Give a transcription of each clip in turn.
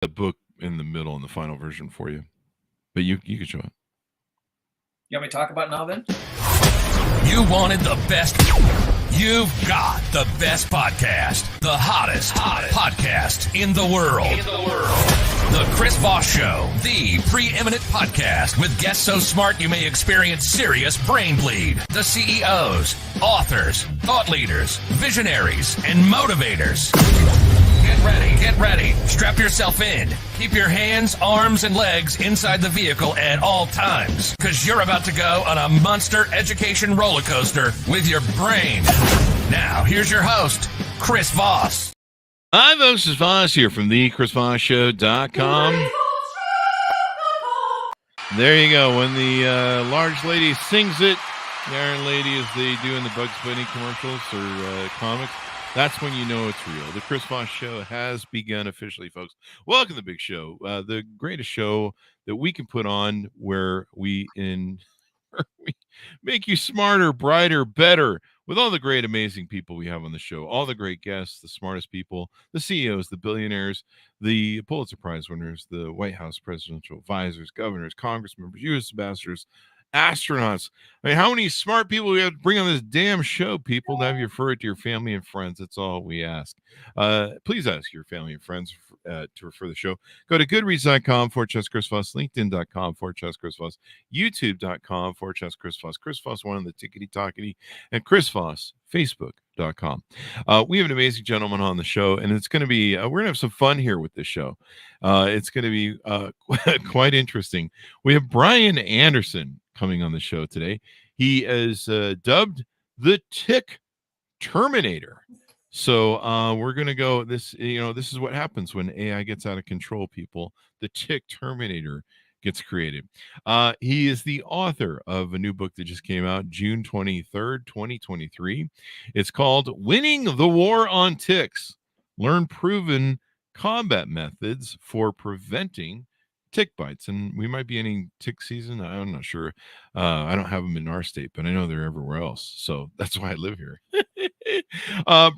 the book in the middle in the final version for you, but you can show it. You want me to talk about it now then? You wanted the best. You've got the best podcast, the hottest podcast in the world. The Chris Voss Show, the preeminent podcast with guests so smart you may experience serious brain bleed. The CEOs, authors, thought leaders, visionaries, and motivators. Get ready. Strap yourself in. Keep your hands, arms, and legs inside the vehicle at all times, because you're about to go on a monster education roller coaster with your brain. Now, here's your host, Chris Voss. Hi, folks. It's Voss here from thechrisvossshow.com. There you go. When the large lady sings it, the Iron Lady, as they do in the Bugs Bunny commercials or comics, that's when you know it's real. The Chris Voss Show has begun officially, folks. Welcome to the big show, the greatest show that we can put on, where we make you smarter, brighter, better, with all the great, amazing people we have on the show, all the great guests, the smartest people, the CEOs, the billionaires, the Pulitzer Prize winners, the White House presidential advisors, governors, congress members, U.S. ambassadors, astronauts. I mean, how many smart people we have to bring on this damn show, people, to have you refer it to your family and friends? That's all we ask. Please ask your family and friends to refer the show. Go to goodreads.com/Chris Voss, linkedin.com/Chris Voss, youtube.com/Chris Voss, Chris Voss one on the tickety tockety, and Chris Voss, facebook.com. We have an amazing gentleman on the show, and it's going to be, we're going to have some fun here with this show. It's going to be quite interesting. We have Brian Anderson coming on the show today. He is dubbed the Tick Terminator. So we're going to go, this is what happens when AI gets out of control, people. The Tick Terminator gets created. He is the author of a new book that just came out June 23rd, 2023. It's called Winning the War on Ticks. Learn proven combat methods for preventing tick bites. And we might be ending tick season. I'm not sure. I don't have them in our state, but I know they're everywhere else. So that's why I live here.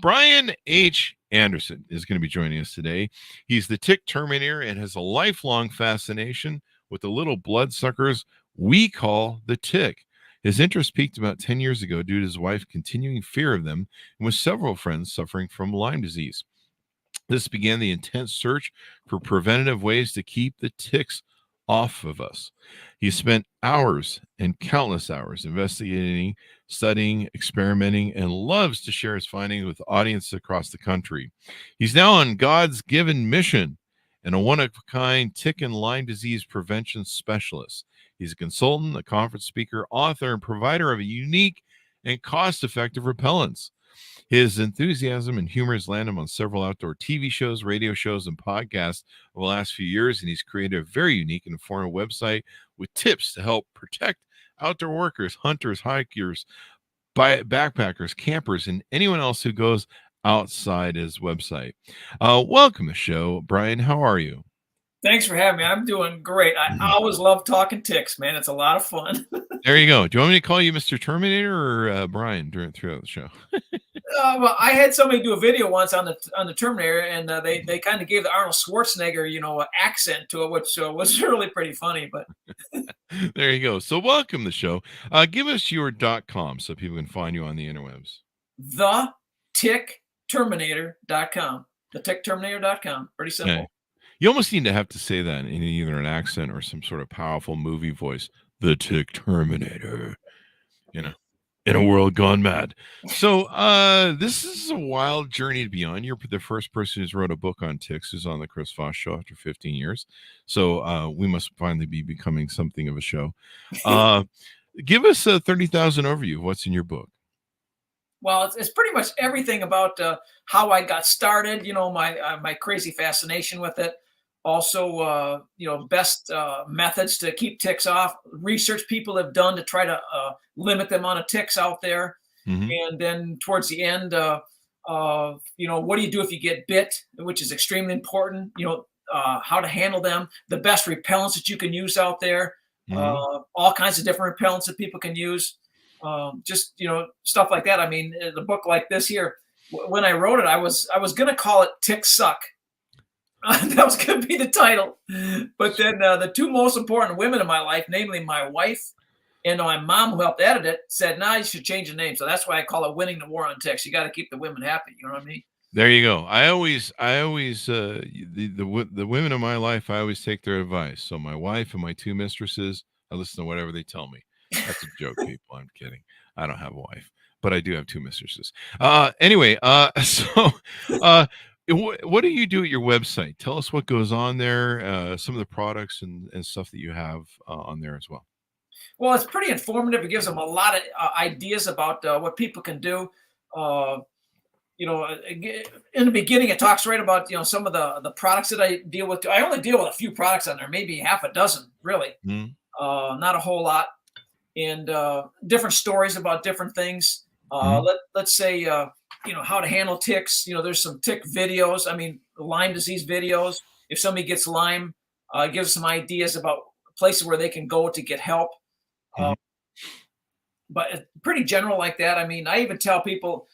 Brian H. Anderson is going to be joining us today. He's the Tick Terminator and has a lifelong fascination with the little bloodsuckers we call the tick. His interest peaked about 10 years ago due to his wife's continuing fear of them, and with several friends suffering from Lyme disease. This began the intense search for preventative ways to keep the ticks off of us. He spent hours and countless hours investigating, studying, experimenting, and loves to share his findings with audiences across the country. He's now on God's given mission and a one-of-a-kind tick and Lyme disease prevention specialist. He's a consultant, a conference speaker, author, and provider of a unique and cost-effective repellents. His enthusiasm and humor has landed him on several outdoor TV shows, radio shows, and podcasts over the last few years, and he's created a very unique and informative website with tips to help protect outdoor workers, hunters, hikers, backpackers, campers, and anyone else who goes outside his website. Welcome to the show, Brian. How are you? Thanks for having me. I'm doing great. I always love talking ticks, man. It's a lot of fun. There you go. Do you want me to call you Mr. Terminator or Brian throughout the show? Well, I had somebody do a video once on the Terminator, and they kind of gave the Arnold Schwarzenegger, accent to it, which was really pretty funny. But there you go. So welcome to the show. Give us your .com so people can find you on the interwebs. TheTickTerminator.com. TheTickTerminator.com. Pretty simple. Okay. You almost need to have to say that in either an accent or some sort of powerful movie voice. The Tick Terminator, in a world gone mad. So this is a wild journey to be on. You're the first person who's wrote a book on ticks who's on the Chris Voss Show after 15 years. So we must finally be becoming something of a show. Give us a 30,000 overview of what's in your book. Well, it's pretty much everything about how I got started, my crazy fascination with it. Also, best methods to keep ticks off, research people have done to try to limit the amount of ticks out there. Mm-hmm. And then towards the end, what do you do if you get bit, which is extremely important, how to handle them, the best repellents that you can use out there, mm-hmm. All kinds of different repellents that people can use, stuff like that. I mean, the book like this here, when I wrote it, I was going to call it Tick Suck. That was going to be the title. But then the two most important women in my life, namely my wife and my mom, who helped edit it, said, "Nah, you should change the name." So that's why I call it "Winning the War on Ticks." You got to keep the women happy. You know what I mean? There you go. I always, the women in my life, I always take their advice. So my wife and my two mistresses, I listen to whatever they tell me. That's a joke, people. I'm kidding. I don't have a wife, but I do have two mistresses. Anyway, what do you do at your website? Tell us what goes on there, some of the products and stuff that you have on there as well. Well, it's pretty informative. It gives them a lot of ideas about what people can do. In the beginning, it talks right about some of the products that I deal with. I only deal with a few products on there, maybe half a dozen, really, not a whole lot, and different stories about different things. Let's say how to handle ticks. There's some tick videos. I mean, Lyme disease videos. If somebody gets Lyme, it gives some ideas about places where they can go to get help. But it's pretty general like that. I mean, I even tell people.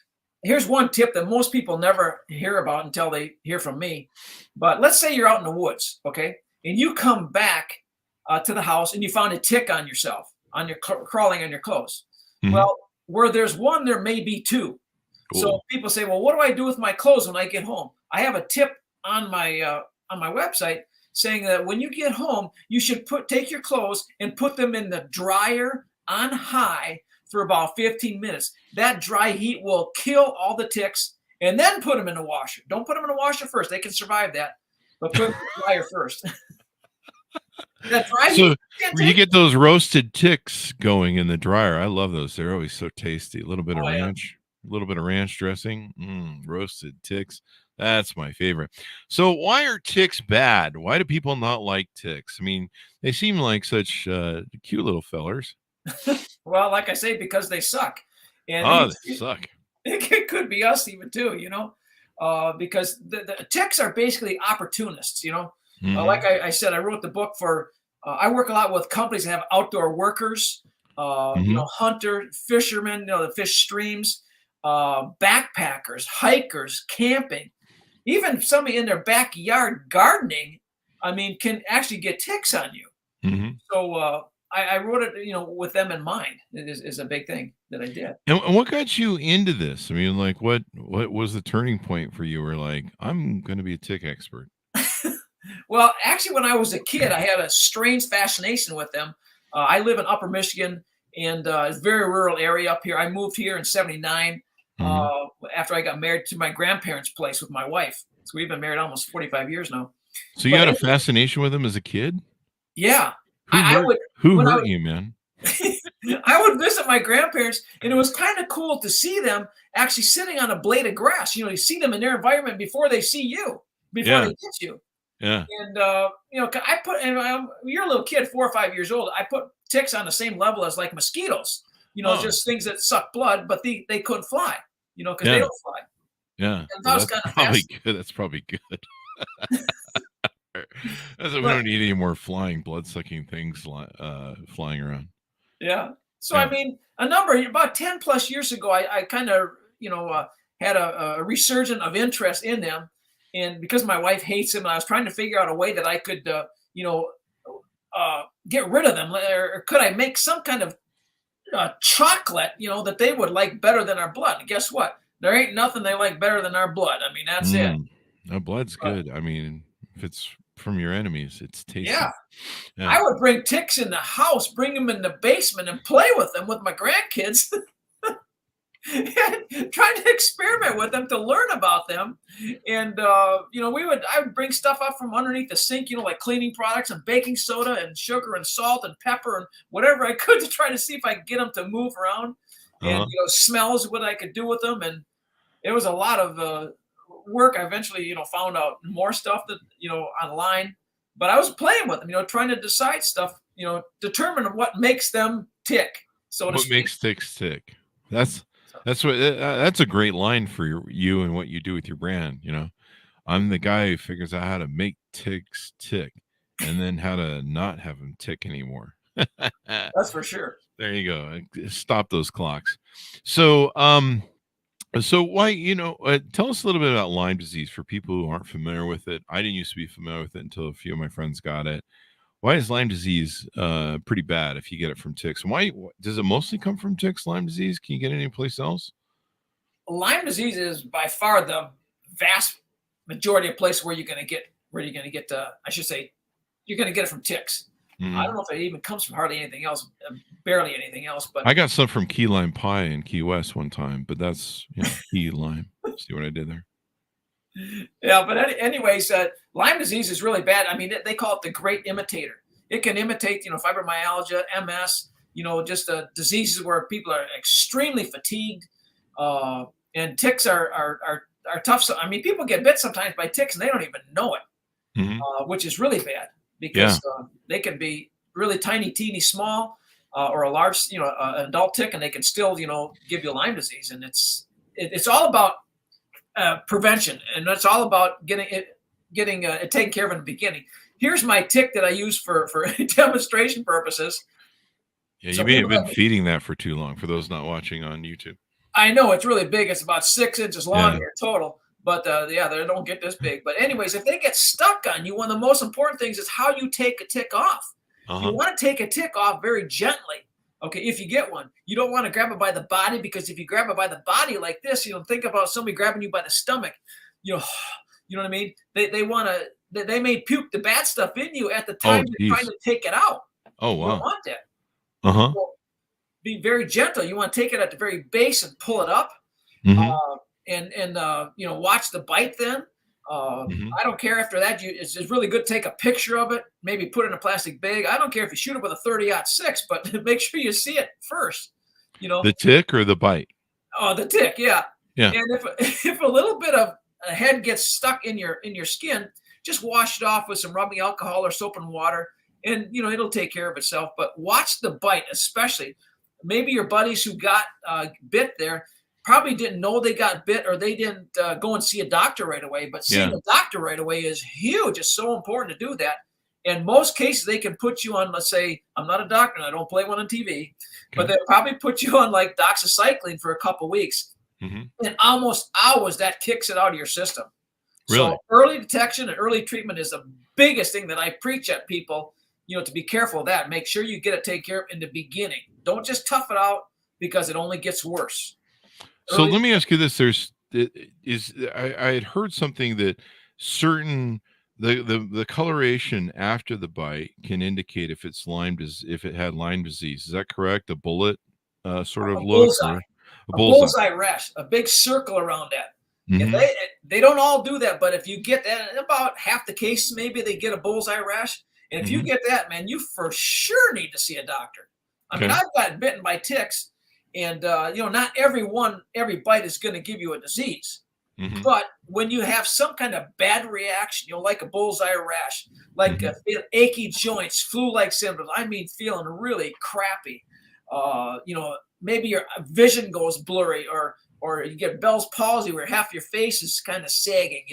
Here's one tip that most people never hear about until they hear from me. But let's say you're out in the woods, okay, and you come back to the house and you found a tick on yourself, on your crawling on your clothes. Well, where there's one, there may be two. Cool. So people say, well, what do I do with my clothes when I get home? I have a tip on my website saying that when you get home, you should take your clothes and put them in the dryer on high for about 15 minutes. That dry heat will kill all the ticks, and then put them in the washer. Don't put them in the washer first. They can survive that, but put them in the dryer first. That dry heat. So you get those roasted ticks going in the dryer. I love those. They're always so tasty. A little bit of ranch, a little bit of ranch dressing, roasted ticks. That's my favorite. So why are ticks bad? Why do people not like ticks? I mean, they seem like such cute little fellers. Well, like I say, because they suck. And they suck. It could be us even too, because the ticks are basically opportunists, Like I said, I wrote the book for, I work a lot with companies that have outdoor workers, hunter, fishermen, the fish streams, backpackers, hikers, camping, even somebody in their backyard gardening, can actually get ticks on you. So, I wrote it, with them in mind. It is a big thing that I did. And what got you into this? I mean, like, what was the turning point for you? Where like, I'm going to be a tick expert. Well, actually, when I was a kid, I had a strange fascination with them. I live in Upper Michigan, and it's a very rural area up here. I moved here in '79 after I got married to my grandparents' place with my wife. So we've been married almost 45 years now. So you had a fascination with them as a kid? Yeah. Who hurt you, man? I would visit my grandparents, and it was kind of cool to see them actually sitting on a blade of grass. You see them in their environment before they see you, before they get you. Yeah. And you're a little kid, 4 or 5 years old. I put ticks on the same level as like mosquitoes. Just things that suck blood, but they couldn't fly. Because they don't fly. Yeah. Well, that's probably good. That's probably good. We don't need any more flying, blood-sucking things flying around. Yeah. So, about 10 plus years ago, I kind of, had a resurgence of interest in them. And because my wife hates them, I was trying to figure out a way that I could, get rid of them. Or could I make some kind of chocolate, that they would like better than our blood? And guess what? There ain't nothing they like better than our blood. That's it. No, blood's good. If it's from your enemies, it's tasty. Yeah. I would bring ticks in the house, bring them in the basement, and play with them with my grandkids. Trying to experiment with them to learn about them. And I would bring stuff up from underneath the sink, like cleaning products and baking soda and sugar and salt and pepper and whatever I could to try to see if I could get them to move around. And smells what I could do with them. And it was a lot of work. I eventually found out more stuff that online, but I was playing with them, trying to decide stuff, determine what makes them tick. So what makes ticks tick? That's a great line for you and what you do with your brand. I'm the guy who figures out how to make ticks tick and then how to not have them tick anymore. That's for sure. There you go. Stop those clocks. So So why, tell us a little bit about Lyme disease for people who aren't familiar with it. I didn't used to be familiar with it until a few of my friends got it. Why is Lyme disease pretty bad if you get it from ticks? And why does it mostly come from ticks, Lyme disease? Can you get it anyplace else? Lyme disease is by far the vast majority of places where you're going to get, I should say, you're going to get it from ticks. I don't know if it even comes from hardly anything else, barely anything else. But I got some from key lime pie in Key West one time, but that's key lime. See what I did there? yeah, but anyways, Lyme disease is really bad. I mean, they call it the great imitator. It can imitate, fibromyalgia, MS, just diseases where people are extremely fatigued. And ticks are tough. So, I mean, people get bit sometimes by ticks and they don't even know it, which is really bad because they can be really tiny, teeny, small, or a large, an adult tick, and they can still, give you Lyme disease. And it's all about prevention, and it's all about getting it taken care of in the beginning. Here's my tick that I use for demonstration purposes. Yeah, you may have been feeding that for too long. For those not watching on YouTube, I know it's really big. It's about 6 inches long here total. But they don't get this big. But anyways, if they get stuck on you, one of the most important things is how you take a tick off. You want to take a tick off very gently. Okay, if you get one, you don't want to grab it by the body, because if you grab it by the body like this, think about somebody grabbing you by the stomach. You know what I mean? They may puke the bad stuff in you at the time you're trying to take it out. Oh wow! You don't want that. So be very gentle. You want to take it at the very base and pull it up. And watch the bite then. I don't care after that. It's really good to take a picture of it, maybe put it in a plastic bag. I don't care if you shoot it with a 30-06, but make sure you see it first. The tick or the bite? Oh, the tick, yeah. Yeah. And if a little bit of a head gets stuck in your skin, just wash it off with some rubbing alcohol or soap and water, and it'll take care of itself. But watch the bite, especially. Maybe your buddies who got bit there probably didn't know they got bit, or they didn't go and see a doctor right away. But seeing a doctor right away is huge. It's so important to do that. In most cases, they can put you on, let's say, I'm not a doctor and I don't play one on TV, but they'll probably put you on like doxycycline for a couple weeks. And almost hours, that kicks it out of your system. Really? So early detection and early treatment is the biggest thing that I preach at people, to be careful of that. Make sure you get it taken care of in the beginning. Don't just tough it out, because it only gets worse. So let me ask you this: I had heard something that certain the coloration after the bite can indicate if it's if it had Lyme disease. Is that correct? A bullet sort of look, bullseye. A bullseye rash, a big circle around that. If they don't all do that, but if you get that, about half the cases, maybe they get a bullseye rash. And if you get that, man, you for sure need to see a doctor. I mean, I've gotten bitten by ticks. And, not every bite is going to give you a disease. But when you have some kind of bad reaction, like a bullseye rash, like achy joints, flu-like symptoms, I mean, feeling really crappy, maybe your vision goes blurry, or you get Bell's palsy where half your face is kind of sagging,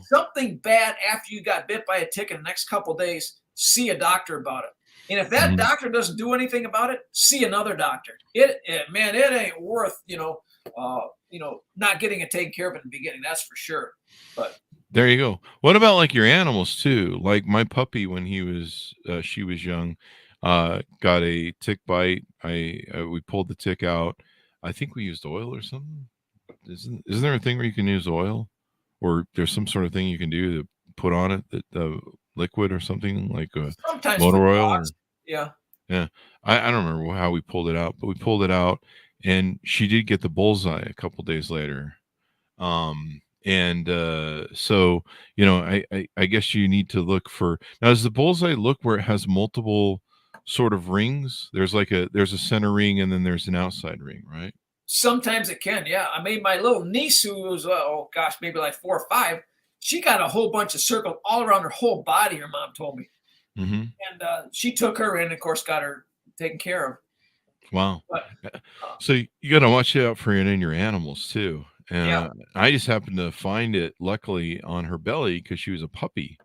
something bad after you got bit by a tick in the next couple of days, see a doctor about it. And if that doctor doesn't do anything about it, see another doctor. It ain't worth, not getting it taken care of in the beginning. That's for sure. But there you go. What about like your animals too? Like my puppy, when she was young, got a tick bite. We pulled the tick out. I think we used oil or something. Isn't there a thing where you can use oil, or there's some sort of thing you can do to put on it that liquid or something like sometimes motor oil? Yeah. I don't remember how we pulled it out, but we pulled it out, and she did get the bullseye a couple days later. So I guess you need to look for, now, does the bullseye look where it has multiple sort of rings? There's a center ring and then there's an outside ring, right? Sometimes it can. Yeah. I mean, my little niece, who was, maybe like 4 or 5, she got a whole bunch of circles all around her whole body, her mom told me. And she took her in, and of course, got her taken care of. Wow. But, so you got to watch out for it in your animals too. And I just happened to find it, luckily, on her belly because she was a puppy,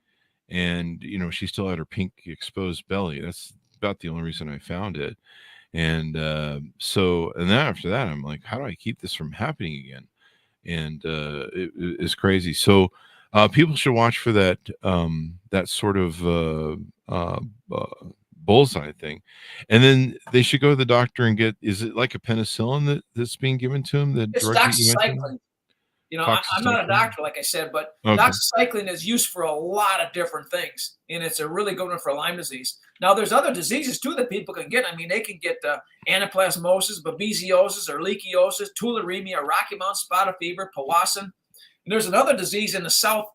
and she still had her pink exposed belly. That's about the only reason I found it. And then after that, I'm like, how do I keep this from happening again? and it's crazy. So people should watch for that that sort of bullseye thing, and then they should go to the doctor and get. Is it like a penicillin that's being given to him? The It's drug that you mentioned, doxycycline. I'm not a doxycycline. doctor, like I said, but Okay. doxycycline is used for a lot of different things, and it's a really good one for Lyme disease. Now, there's other diseases too that people can get. I mean, they can get anaplasmosis, babesiosis, or leishmaniasis, tularemia, Rocky Mountain spotted fever, Powassan. And there's another disease in the south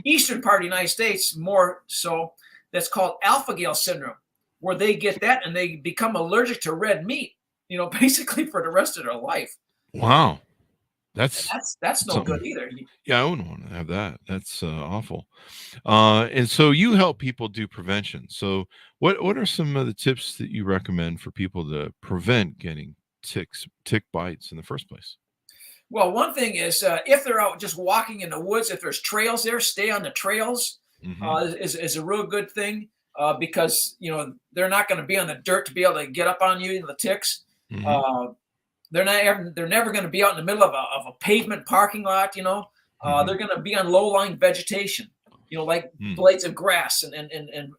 eastern part of the United States, more so, that's called alpha-gal syndrome, where they get that and they become allergic to red meat, basically for the rest of their life. Wow. And that's no something. good either. Yeah, I wouldn't want to have that. That's awful. And so you help people do prevention. So what are some of the tips that you recommend for people to prevent getting tick bites in the first place? Well, one thing is if they're out just walking in the woods, if there's trails there, stay on the trails is a real good thing because they're not going to be on the dirt to be able to get up on you, the ticks. Mhm. They're never going to be out in the middle of a pavement parking lot. They're going to be on low-lying vegetation, like blades of grass and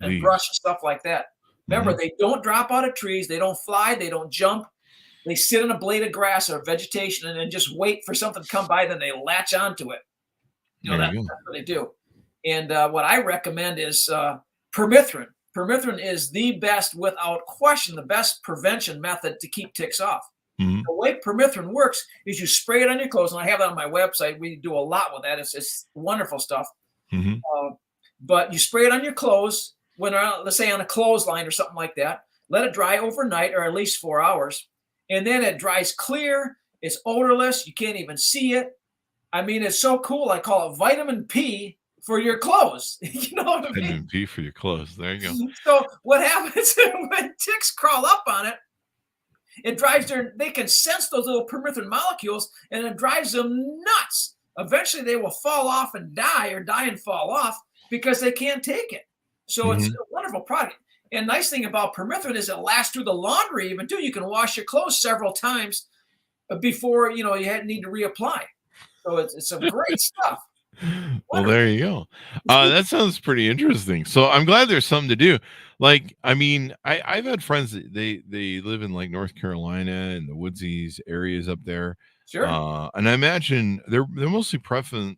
Leaves. brush and stuff like that. Remember, Mhm. they don't drop out of trees, they don't fly, they don't jump. They sit on a blade of grass or vegetation and then just wait for something to come by, then they latch onto it. There That's you go. what they do. And what I recommend is permethrin. Permethrin is the best, without question, the best prevention method to keep ticks off. Mhm. The way permethrin works is you spray it on your clothes, and I have that on my website. We do a lot with that. It's wonderful stuff. Mhm. But you spray it on your clothes when they're out, let's say on a clothesline or something like that. Let it dry overnight or at least 4 hours. And then it dries clear. It's odorless. You can't even see it. I mean, it's so cool. I call it vitamin P for your clothes. You know what I mean? Vitamin P for your clothes. There you go. So what happens when ticks crawl up on it, it drives they can sense those little permethrin molecules, and it drives them nuts. Eventually they will fall off and die, or die and fall off, because they can't take it. So it's Mhm. a wonderful product. And nice thing about permethrin is it lasts through the laundry even too. You can wash your clothes several times before you need to reapply. So it's some great stuff. Well, there you go. That sounds pretty interesting. So I'm glad there's something to do. Like, I mean, I've had friends that they live in like North Carolina and the woodsies areas up there. Sure. And I imagine they're mostly prevalent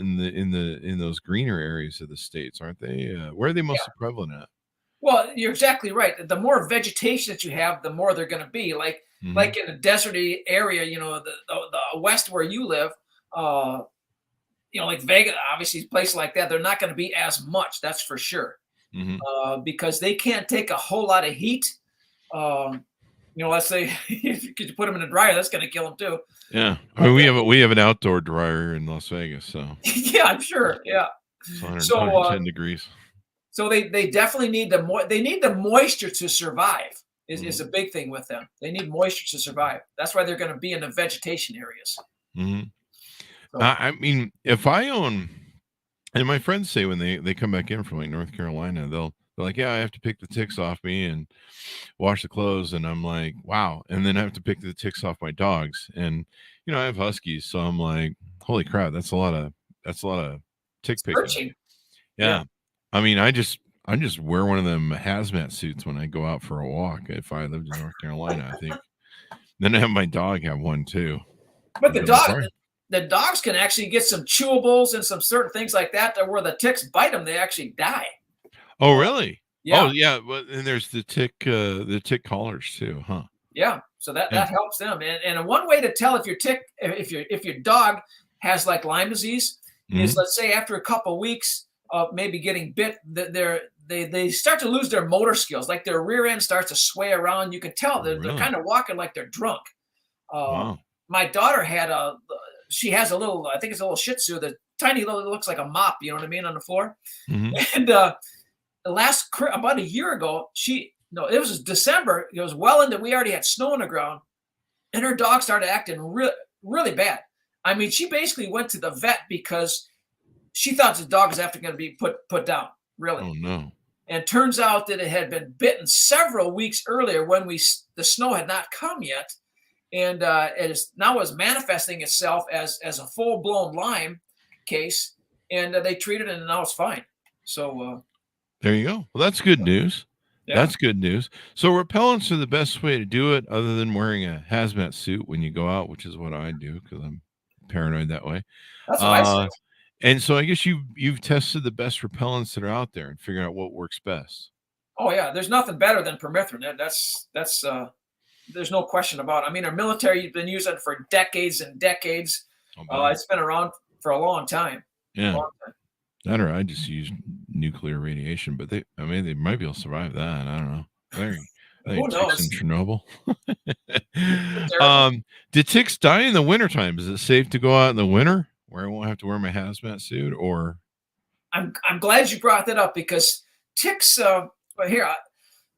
in those greener areas of the states, aren't they? Where are they mostly prevalent at? Well, you're exactly right. The more vegetation that you have, the more they're going to be. Like Mhm. in a deserty area, the west where you live, like Vegas, obviously, places like that, they're not going to be as much. That's for sure, Mhm. because they can't take a whole lot of heat. Let's say if you put them in a dryer, that's going to kill them too. Yeah. I mean, we have an outdoor dryer in Las Vegas, so Yeah, I'm sure. Yeah. it's 100, So, 110 degrees. So they definitely need the moisture to survive. Is a big thing with them. They need moisture to survive. That's why they're going to be in the vegetation areas. Mhm. So, I mean, if I own, and my friends say when they come back in from like North Carolina, they're like, yeah, I have to pick the ticks off me and wash the clothes, and I'm like, wow, and then I have to pick the ticks off my dogs, and I have huskies, so I'm like, holy crap, that's a lot of tick picking. searching. Yeah, I mean, I just wear one of them hazmat suits when I go out for a walk. If I lived in North Carolina, I think. Then I have my dog have one too. But Sorry. the dogs can actually get some chewables and some certain things like that where the ticks bite them, they actually die. Oh, really? Yeah. Oh, yeah. Well, and there's the tick collars too, huh? Yeah. So that Yeah. helps them. And one way to tell if your dog has like Lyme disease is, let's say after a couple of weeks of maybe getting bit, they start to lose their motor skills. Like their rear end starts to sway around. You can tell they're kind of walking like they're drunk. Wow. My daughter she has a little, I think it's a little Shih Tzu, the tiny little, it looks like a mop, you know what I mean, on the floor. Mhm. And about a year ago, it was December. It was well into, we already had snow on the ground, and her dog started acting really bad. I mean, she basically went to the vet because she thought the dog was after going to be put down, really. Oh no. And turns out that it had been bitten several weeks earlier when the snow had not come yet. and it is now is manifesting itself as a full blown Lyme case, and they treated it, and now it's fine. So There you go. Well, that's good news. yeah. That's good news. So repellents are the best way to do it, other than wearing a hazmat suit when you go out, which is what I do because I'm paranoid that way. That's what I said. And so I guess you've tested the best repellents that are out there and figured out what works best. Oh yeah, there's nothing better than permethrin. That's there's no question about it. I mean, our military has been using it for decades and decades. It's been around for a long time. Yeah. Long time. That or I just use nuclear radiation, but they might be able to survive that. I don't know. Who knows? In Chernobyl. Do ticks die in the wintertime? Is it safe to go out in the winter where I won't have to wear my hazmat suit? Or I'm glad you brought that up, because ticks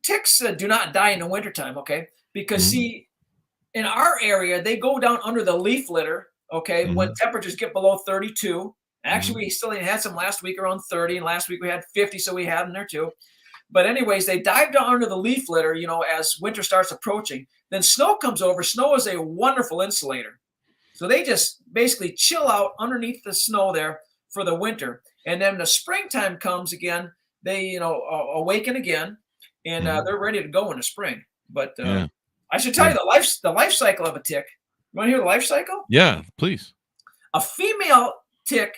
ticks do not die in the wintertime, okay? Because see, in our area, they go down under the leaf litter, okay, when temperatures get below 32. Actually, we still had some last week around 30, and last week we had 50, so we had them there too. But anyways, they dive down under the leaf litter, as winter starts approaching. Then snow comes over. Snow is a wonderful insulator. So they just basically chill out underneath the snow there for the winter. And then the springtime comes again, they, awaken again, and they're ready to go in the spring. But I should tell you the life cycle of a tick. You want to hear the life cycle? Yeah, please. A female tick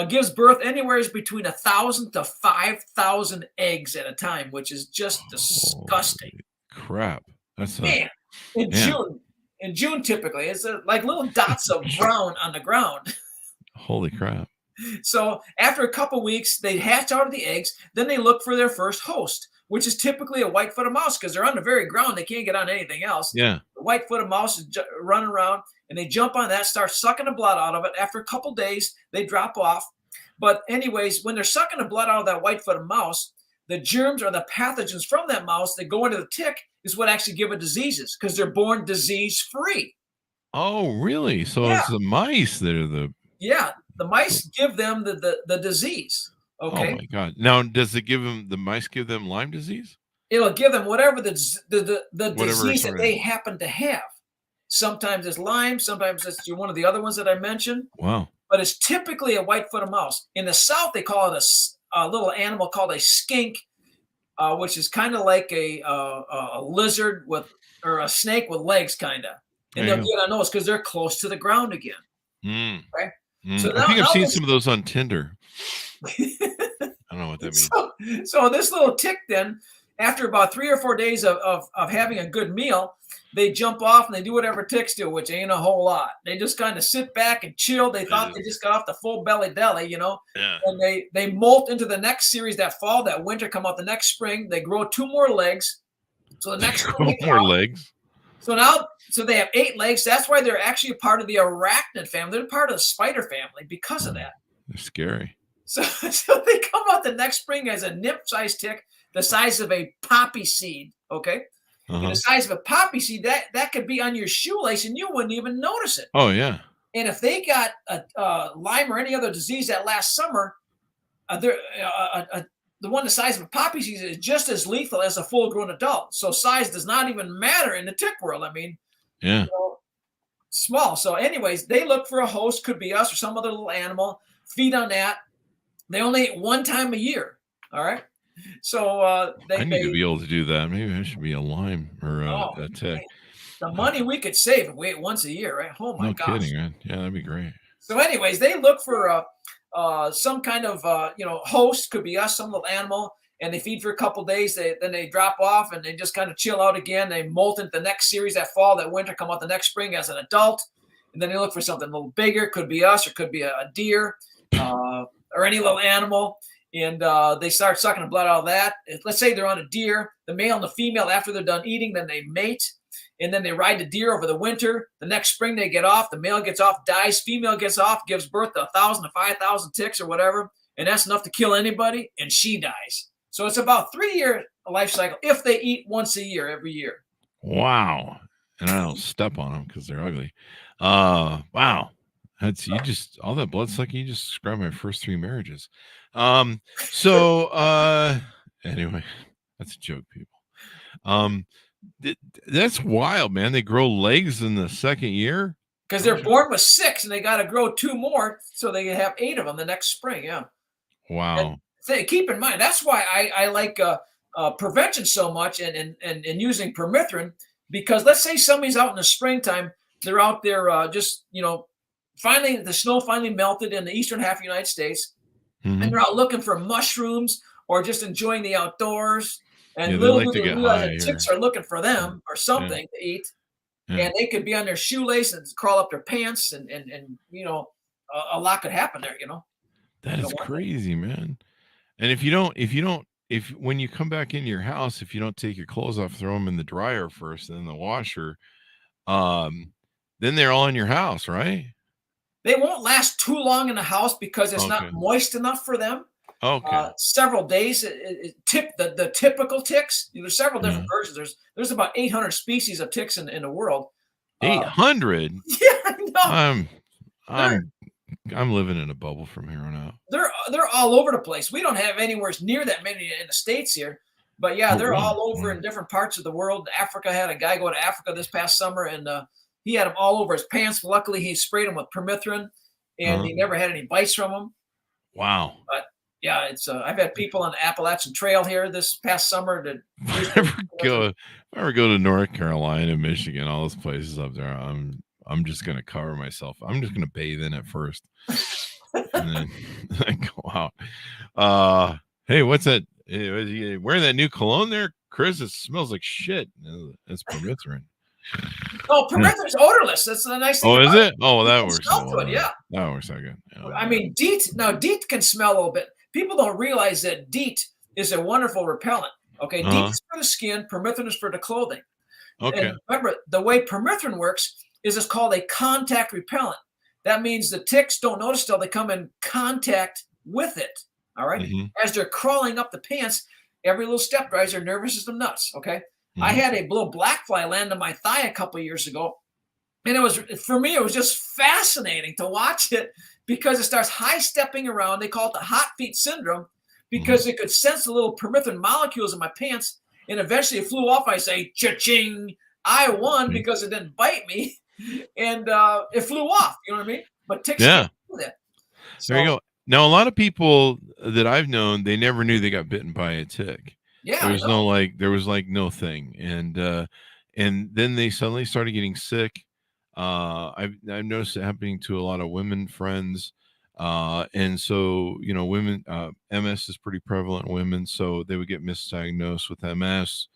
gives birth anywhere between 1,000 to 5,000 eggs at a time, which is just disgusting. Holy crap! That's man. In June, typically, it's like little dots of brown on the ground. Holy crap! So after a couple weeks, they hatch out of the eggs. Then they look for their first host, which is typically a white-footed mouse, because they're on the very ground. They can't get on anything else. Yeah. The white-footed mouse is running around, and they jump on that, start sucking the blood out of it. After a couple days, they drop off. But anyways, when they're sucking the blood out of that white-footed mouse, the germs or the pathogens from that mouse that go into the tick is what actually give it diseases, because they're born disease-free. Oh, really? So it's the mice that are the... Yeah, the mice give them the disease. Okay. Oh my God! Now, does the mice give them Lyme disease? It'll give them whatever the disease that they happen to have. Sometimes it's Lyme, sometimes it's one of the other ones that I mentioned. Wow! But it's typically a white-footed mouse. In the South, they call it a little animal called a skink, which is kind of like a lizard or a snake with legs, kind of. And they'll get on those because they're close to the ground again. Right? So I think I've seen some of those on Tinder. I don't know what that means. So this little tick, then, after about 3 or 4 days of having a good meal, they jump off and they do whatever ticks do, which ain't a whole lot. They just kind of sit back and chill. They thought they just got off the full belly deli, Yeah. And they molt into the next series that fall, that winter, come out the next spring. They grow 2 more legs. So the next legs. So they have 8 legs. That's why they're actually a part of the arachnid family. They're part of the spider family because of that. They're scary. So they come out the next spring as a nymph-sized tick, the size of a poppy seed, okay? And the size of a poppy seed, that could be on your shoelace and you wouldn't even notice it. Oh, yeah. And if they got a Lyme or any other disease that last summer, the one the size of a poppy seed is just as lethal as a full-grown adult. So size does not even matter in the tick world. I mean, yeah, small. So anyways, they look for a host, could be us or some other little animal, feed on that. They only eat 1 time a year. All right. So I need to be able to do that. Maybe I should be a Lyme or a tick. The money we could save if we ate once a year, right? Oh my gosh. No kidding, man. Yeah, that'd be great. So anyways, they look for some kind of host, could be us, some little animal, and they feed for a couple days. Then they drop off and they just kind of chill out again. They molt into the next series that fall, that winter, come out the next spring as an adult, and then they look for something a little bigger. Could be us or could be a deer or any little animal. And they start sucking the blood out of that. Let's say they're on a deer, the male and the female, after they're done eating, then they mate. And then they ride the deer over the winter. The next spring they get off. The male gets off, dies. Female gets off, gives birth to 1,000 to 5,000 ticks or whatever. And that's enough to kill anybody. And she dies. So it's about 3-year life cycle if they eat once a year, every year. Wow. And I don't step on them because they're ugly. Wow. That's all that blood sucking. You just described my first 3 marriages. So anyway, that's a joke, people. That's wild, man. They grow legs in the second year. Because they're born with 6 and they got to grow 2 more so they can have 8 of them the next spring. Yeah. Wow. And keep in mind, that's why I like prevention so much and using permethrin, because let's say somebody's out in the springtime, they're out there just, finally the snow finally melted in the eastern half of the United States, and they're out looking for mushrooms or just enjoying the outdoors. And they little like do to they get realize high that here. ticks are looking for them or something to eat. And they could be on their shoelace and crawl up their pants, and a lot could happen there. That is crazy, man. And if when you come back into your house, if you don't take your clothes off, throw them in the dryer first, and then the washer, then they're all in your house, right? They won't last too long in the house because it's not moist enough for them. Okay. Several days. The typical ticks. There's several different versions. There's about 800 species of ticks in the world. 800. Yeah, I know. I'm living in a bubble from here on out. They're all over the place. We don't have anywhere near that many in the States here, but they're all over in different parts of the world. Africa, had a guy go to Africa this past summer, and he had them all over his pants. Luckily, he sprayed them with permethrin, and he never had any bites from them. Wow. But yeah, it's I've had people on the Appalachian Trail here this past summer that if I ever go to North Carolina, Michigan, all those places up there, I'm just gonna cover myself. I'm just gonna bathe in it first, and then go out. Hey, what's that? Hey, wearing that new cologne there, Chris? It smells like shit. It's permethrin. Oh, permethrin's odorless. That's the nice thing. Oh, is it? Oh, that works. Yeah, that works so good. Yeah. I mean, DEET can smell a little bit. People don't realize that DEET is a wonderful repellent. Okay, DEET is for the skin, permethrin is for the clothing. Okay. And remember, the way permethrin works is it's called a contact repellent. That means the ticks don't notice till they come in contact with it. All right. As they're crawling up the pants, every little step drives their nervous system nuts. Okay. I had a little black fly land on my thigh a couple of years ago. And for me, it was just fascinating to watch it because it starts high stepping around. They call it the hot feet syndrome because it could sense the little permethrin molecules in my pants. And eventually it flew off. I say, cha-ching, I won because it didn't bite me. And it flew off. You know what I mean? But ticks can't do that. So, there you go. Now, a lot of people that I've known, they never knew they got bitten by a tick. Yeah. There was no thing. And then they suddenly started getting sick. I've noticed it happening to a lot of women friends. And so, women, MS is pretty prevalent in women. So they would get misdiagnosed with MS.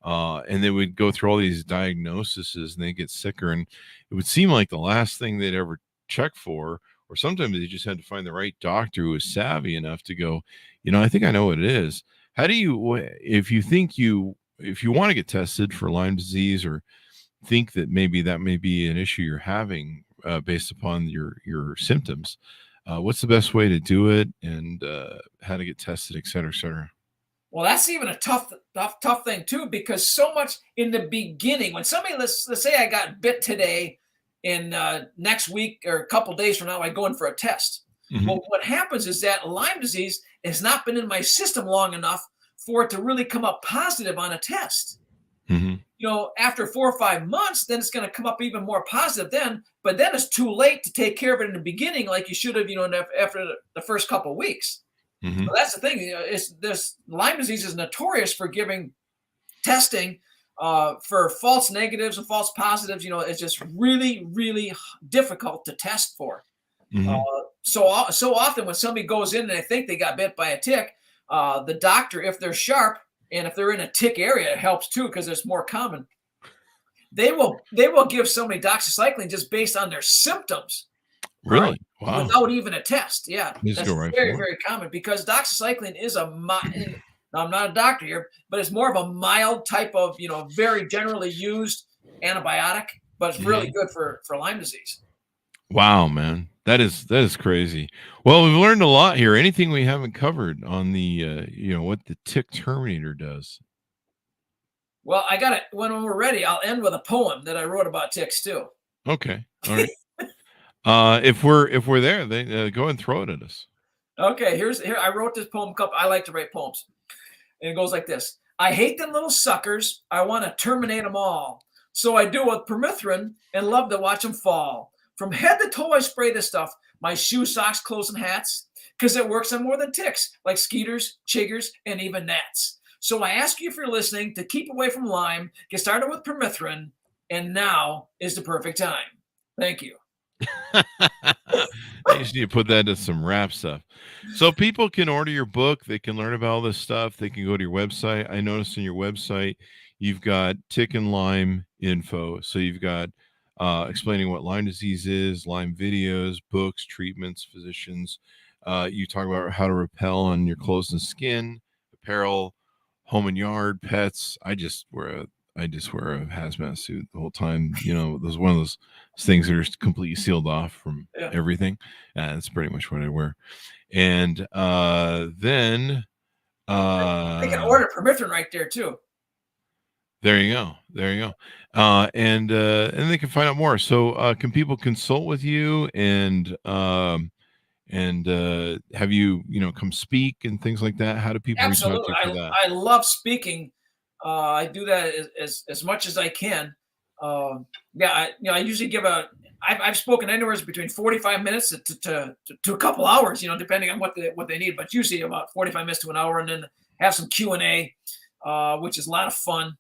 And they would go through all these diagnoses and they get sicker. And it would seem like the last thing they'd ever check for, or sometimes they just had to find the right doctor who was savvy enough to go, I think I know what it is. How do you, if you want to get tested for Lyme disease or think that may be an issue you're having based upon your symptoms, what's the best way to do it and how to get tested, et cetera, et cetera? Well, that's even a tough thing too, because so much in the beginning, when somebody, let's say I got bit today, and next week or a couple days from now, I go in for a test. Well, what happens is that Lyme disease has not been in my system long enough for it to really come up positive on a test. After 4 or 5 months, then it's going to come up even more positive then, but then it's too late to take care of it in the beginning like you should have, after the first couple of weeks. So that's the thing. This Lyme disease is notorious for giving testing for false negatives and false positives. It's just really, really difficult to test for. So often when somebody goes in and they think they got bit by a tick, the doctor, if they're sharp and if they're in a tick area, it helps too because it's more common. They will give somebody doxycycline just based on their symptoms. Really? Right? Wow. Without even a test. Yeah. That's right very, very common because doxycycline is now, I'm not a doctor here, but it's more of a mild type of, very generally used antibiotic, but it's really good for Lyme disease. Wow, man. That is crazy. Well, we've learned a lot here. Anything we haven't covered on the, what the Tick Terminator does? Well, I got it. When we're ready, I'll end with a poem that I wrote about ticks too. Okay. All right. If we're there, they go ahead and throw it at us. Okay. Here, I wrote this poem. I like to write poems. And it goes like this. I hate them little suckers. I want to terminate them all. So I do with permethrin and love to watch them fall. From head to toe, I spray this stuff. My shoes, socks, clothes, and hats, because it works on more than ticks, like skeeters, chiggers, and even gnats. So I ask you, if you're listening, to keep away from Lyme, get started with permethrin, and now is the perfect time. Thank you. You just need to put that into some rap stuff. So people can order your book. They can learn about all this stuff. They can go to your website. I noticed in your website, you've got tick and Lyme info. So you've got explaining what Lyme disease is, Lyme videos, books, treatments, physicians. You talk about how to repel on your clothes and skin, apparel, home and yard, pets. I just wear a hazmat suit the whole time. You know, there's one of those things that are completely sealed off from everything. That's pretty much what I wear. And then they can order permethrin right there too. There you go. And they can find out more. So can people consult with you and have you come speak and things like that? How do people reach out to you for that? I love speaking. I do that as much as I can. I usually give I've spoken anywhere between 45 minutes to a couple hours, depending on what they need, but usually about 45 minutes to an hour, and then have some Q&A, which is a lot of fun.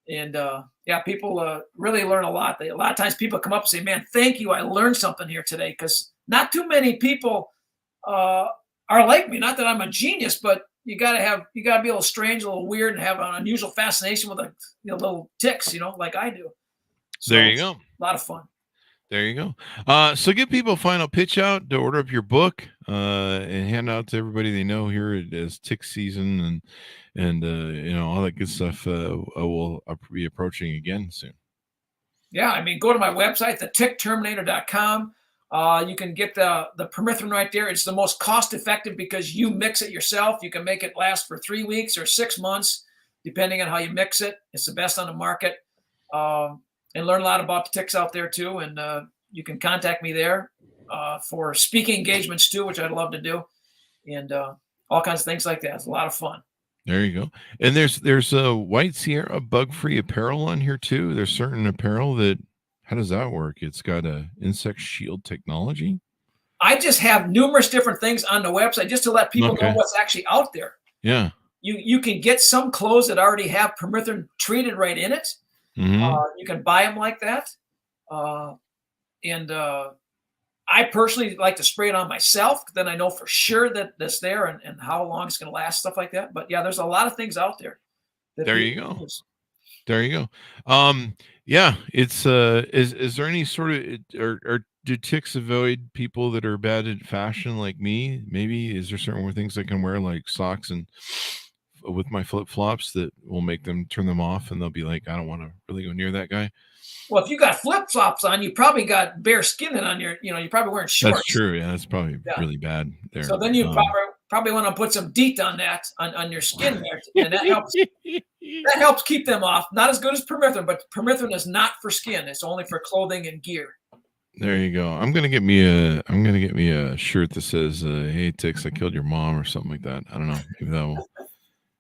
And people really learn a lot. A lot of times people come up and say, "Man, thank you. I learned something here today," because not too many people are like me. Not that I'm a genius, but you gotta be a little strange, a little weird, and have an unusual fascination with little ticks, like I do. So there you go. A lot of fun. There you go. So give people a final pitch out to order up your book and hand out to everybody they know here as tick season and all that good stuff will be approaching again soon. Yeah, go to my website, thetickterminator.com. You can get the permethrin right there. It's the most cost-effective because you mix it yourself. You can make it last for 3 weeks or 6 months, depending on how you mix it. It's the best on the market. And learn a lot about the ticks out there too. And you can contact me there for speaking engagements too, which I'd love to do, and all kinds of things like that. It's a lot of fun. There you go. And there's a White Sierra bug-free apparel on here too. There's certain apparel that, how does that work? It's got a insect shield technology. I just have numerous different things on the website just to let people know what's actually out there. Yeah. You can get some clothes that already have permethrin treated right in it. Mm-hmm. You can buy them like that. And I personally like to spray it on myself. Then I know for sure that that's there and how long it's going to last, stuff like that. But yeah, there's a lot of things out there. There you go. There you go. Yeah, it's is there any sort of or do ticks avoid people that are bad at fashion like me? Maybe is there certain things I can wear like socks and with my flip-flops that will make them turn them off, and they'll be like, I don't want to really go near that guy? Well, if you got flip-flops on, you probably got bare skin on your, you're probably wearing shorts. That's true. Yeah, that's probably really bad there. So then you probably want to put some DEET on that, on your skin there. And that helps keep them off. Not as good as permethrin, but permethrin is not for skin. It's only for clothing and gear. There you go. I'm gonna get me a shirt that says, "Hey ticks, I killed your mom," or something like that. I don't know.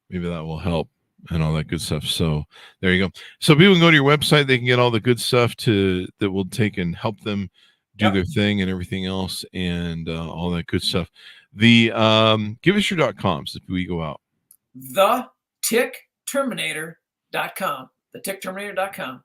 Maybe that will help and all that good stuff. So there you go. So people can go to your website. They can get all the good stuff that will take and help them do their thing and everything else and all that good stuff. The give us your .coms if we go out. TheTickTerminator.com. TheTickTerminator.com.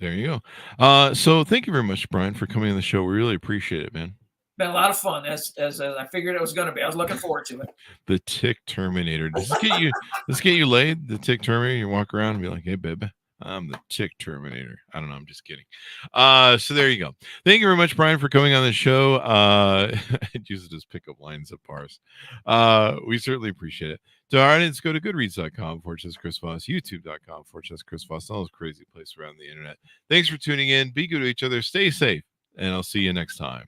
There you go. So thank you very much, Brian, for coming on the show. We really appreciate it, man. Been a lot of fun, as I figured it was going to be. I was looking forward to it. The Tick Terminator. Does this get you laid? The Tick Terminator. You walk around and be like, "Hey, baby, I'm the Tick Terminator." I don't know. I'm just kidding. So there you go. Thank you very much, Brian, for coming on the show. I'd use it as pickup lines of ours. We certainly appreciate it. To our audience, go to goodreads.com/Chris Voss, youtube.com/Chris Voss, all those crazy places around the internet. Thanks for tuning in. Be good to each other. Stay safe, and I'll see you next time.